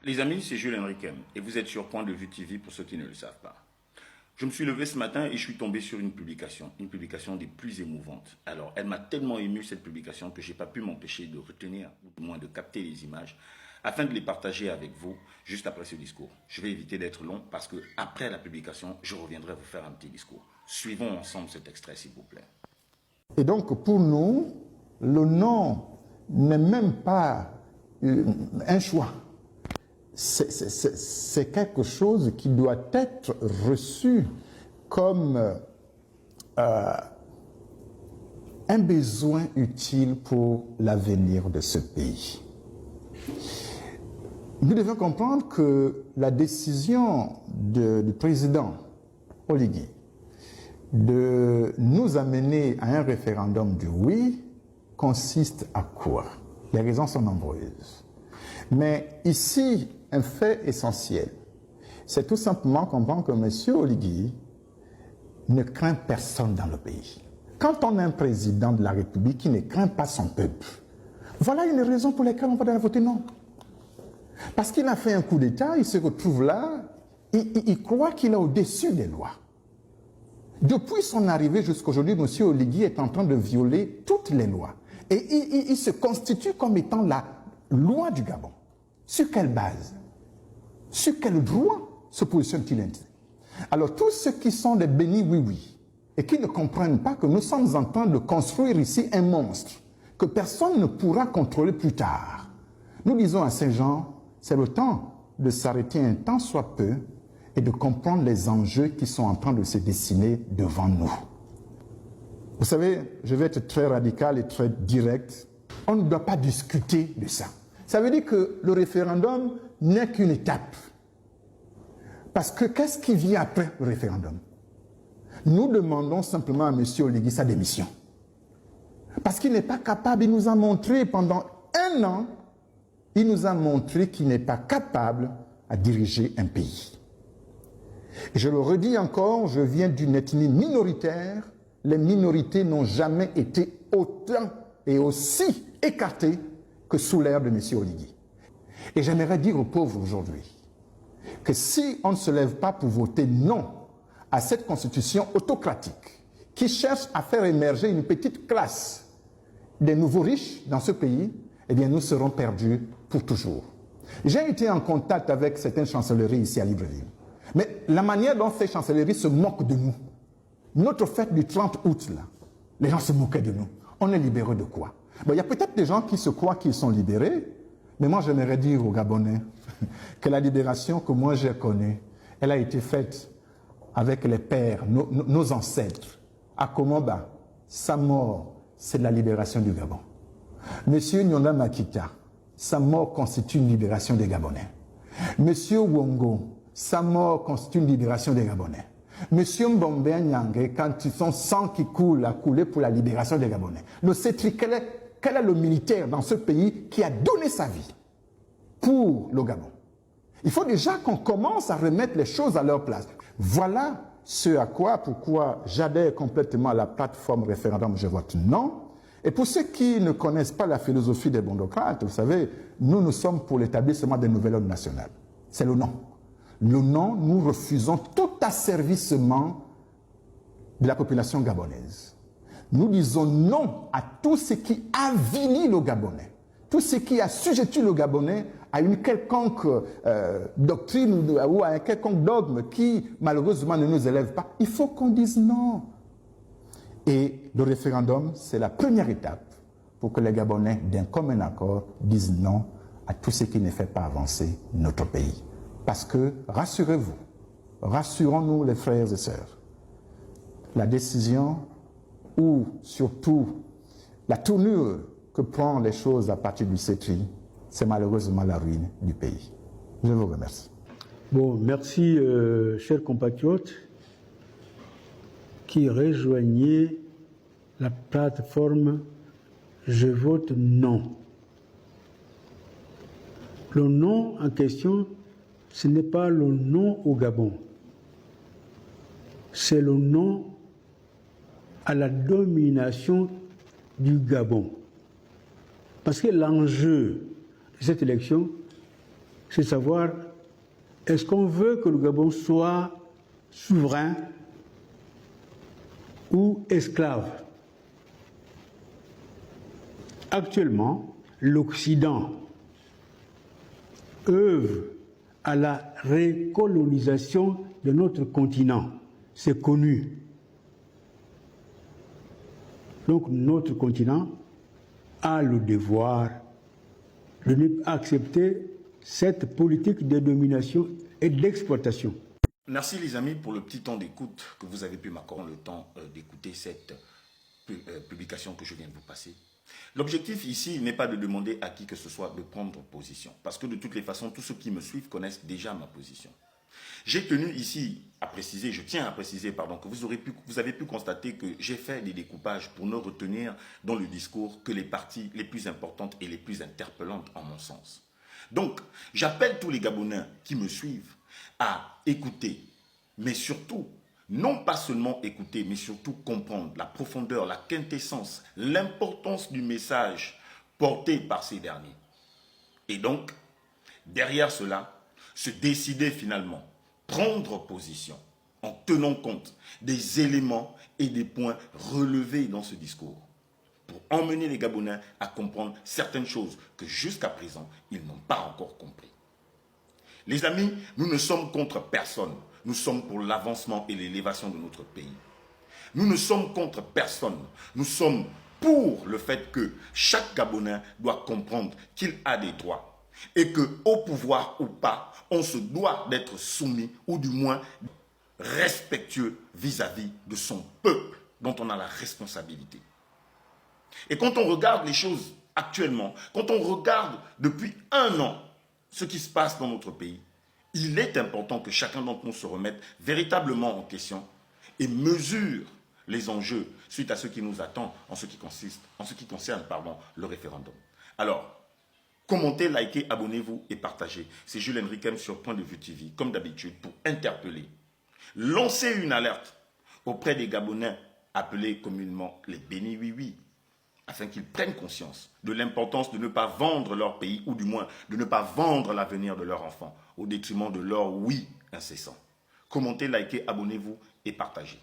Les amis, c'est Jules Henriquem et vous êtes sur Point de Vue TV pour ceux qui ne le savent pas. Je me suis levé ce matin et je suis tombé sur une publication des plus émouvantes. Alors, elle m'a tellement ému cette publication que je n'ai pas pu m'empêcher de retenir, ou du moins de capter les images, afin de les partager avec vous juste après ce discours. Je vais éviter d'être long parce que après la publication, je reviendrai vous faire un petit discours. Suivons ensemble cet extrait, s'il vous plaît. Et donc, pour nous, le nom n'est même pas un choix. C'est quelque chose qui doit être reçu comme un besoin utile pour l'avenir de ce pays. Nous devons comprendre que la décision du président Oligui de nous amener à un référendum du oui consiste à quoi? Les raisons sont nombreuses. Mais ici, un fait essentiel, c'est tout simplement comprendre que M. Oligui ne craint personne dans le pays. Quand on a un président de la République qui ne craint pas son peuple, voilà une raison pour laquelle on va voter non. Parce qu'il a fait un coup d'État, il se retrouve là, il croit qu'il est au-dessus des lois. Depuis son arrivée jusqu'à aujourd'hui, M. Oligui est en train de violer toutes les lois. Et il se constitue comme étant la loi du Gabon. Sur quelle base? Sur quel droit se positionne-t-il ainsi? Alors, tous ceux qui sont des bénis oui-oui et qui ne comprennent pas que nous sommes en train de construire ici un monstre que personne ne pourra contrôler plus tard, nous disons à ces gens, c'est le temps de s'arrêter un temps soit peu et de comprendre les enjeux qui sont en train de se dessiner devant nous. Vous savez, je vais être très radical et très direct. On ne doit pas discuter de ça. Ça veut dire que le référendum n'est qu'une étape. Parce que qu'est-ce qui vient après le référendum? Nous demandons simplement à M. Oligui sa démission. Parce qu'il n'est pas capable, il nous a montré pendant un an, il nous a montré qu'il n'est pas capable à diriger un pays. Et je le redis encore, je viens d'une ethnie minoritaire. Les minorités n'ont jamais été autant et aussi écartées que sous l'ère de M. Oligui. Et j'aimerais dire aux pauvres aujourd'hui que si on ne se lève pas pour voter non à cette constitution autocratique qui cherche à faire émerger une petite classe des nouveaux riches dans ce pays, eh bien nous serons perdus pour toujours. J'ai été en contact avec certaines chancelleries ici à Libreville. Mais la manière dont ces chancelleries se moquent de nous, notre fête du 30 août, là, les gens se moquaient de nous. On est libérés de quoi? Bon, il y a peut-être des gens qui se croient qu'ils sont libérés, mais moi j'aimerais dire aux Gabonais que la libération que moi j'ai connue, elle a été faite avec les pères, nos ancêtres. À Komoba, sa mort, c'est la libération du Gabon. Monsieur Nyonda Makita, sa mort constitue une libération des Gabonais. Monsieur Wongo, sa mort constitue une libération des Gabonais. Monsieur Mbombe Nyangé, quand ils sont sang qui coule, a coulé pour la libération des Gabonais. Le CETRI, quel est le militaire dans ce pays qui a donné sa vie pour le Gabon? Il faut déjà qu'on commence à remettre les choses à leur place. Voilà ce à quoi, pourquoi j'adhère complètement à la plateforme référendum Je vote non. Et pour ceux qui ne connaissent pas la philosophie des bondocrates, vous savez, nous sommes pour l'établissement des nouvelles ordres nationales. C'est le non. Le non, nous refusons tout asservissement de la population gabonaise. Nous disons non à tout ce qui avilit le Gabonais, tout ce qui assujettit le Gabonais à une quelconque doctrine ou à un quelconque dogme qui, malheureusement, ne nous élève pas. Il faut qu'on dise non. Et le référendum, c'est la première étape pour que les Gabonais, d'un commun accord, disent non à tout ce qui ne fait pas avancer notre pays. Parce que, rassurez-vous, rassurons-nous les frères et sœurs, la décision ou surtout la tournure que prennent les choses à partir du CETRI, c'est malheureusement la ruine du pays. Je vous remercie. Bon, merci, chers compatriotes, qui rejoignez la plateforme Je vote non. Le non en question, ce n'est pas le non au Gabon. C'est le non à la domination du Gabon. Parce que l'enjeu de cette élection, c'est savoir, est-ce qu'on veut que le Gabon soit souverain ou esclave? Actuellement, l'Occident œuvre à la recolonisation de notre continent. C'est connu. Donc notre continent a le devoir de ne pas accepter cette politique de domination et d'exploitation. Merci les amis pour le petit temps d'écoute que vous avez pu m'accorder le temps d'écouter cette publication que je viens de vous passer. L'objectif ici n'est pas de demander à qui que ce soit de prendre position, parce que de toutes les façons, tous ceux qui me suivent connaissent déjà ma position. J'ai tenu ici à préciser, je tiens à préciser, pardon, que vous avez pu constater que j'ai fait des découpages pour ne retenir dans le discours que les parties les plus importantes et les plus interpellantes en mon sens. Donc, j'appelle tous les Gabonais qui me suivent à écouter, mais surtout, non pas seulement écouter, mais surtout comprendre la profondeur, la quintessence, l'importance du message porté par ces derniers. Et donc, derrière cela, se décider finalement, prendre position en tenant compte des éléments et des points relevés dans ce discours pour emmener les Gabonais à comprendre certaines choses que jusqu'à présent, ils n'ont pas encore compris. Les amis, nous ne sommes contre personne. Nous sommes pour l'avancement et l'élévation de notre pays. Nous ne sommes contre personne. Nous sommes pour le fait que chaque Gabonais doit comprendre qu'il a des droits et qu'au pouvoir ou pas, on se doit d'être soumis ou du moins respectueux vis-à-vis de son peuple dont on a la responsabilité. Et quand on regarde les choses actuellement, quand on regarde depuis 1 an ce qui se passe dans notre pays, il est important que chacun d'entre nous se remette véritablement en question et mesure les enjeux suite à ce qui nous attend en ce qui concerne le référendum. Alors, commentez, likez, abonnez-vous et partagez. C'est Jules Henriquem sur Point de Vue TV, comme d'habitude, pour interpeller. Lancez une alerte auprès des Gabonais appelés communément les bénis oui-oui, afin qu'ils prennent conscience de l'importance de ne pas vendre leur pays, ou du moins de ne pas vendre l'avenir de leurs enfants, au détriment de leur oui incessant. Commentez, likez, abonnez-vous et partagez.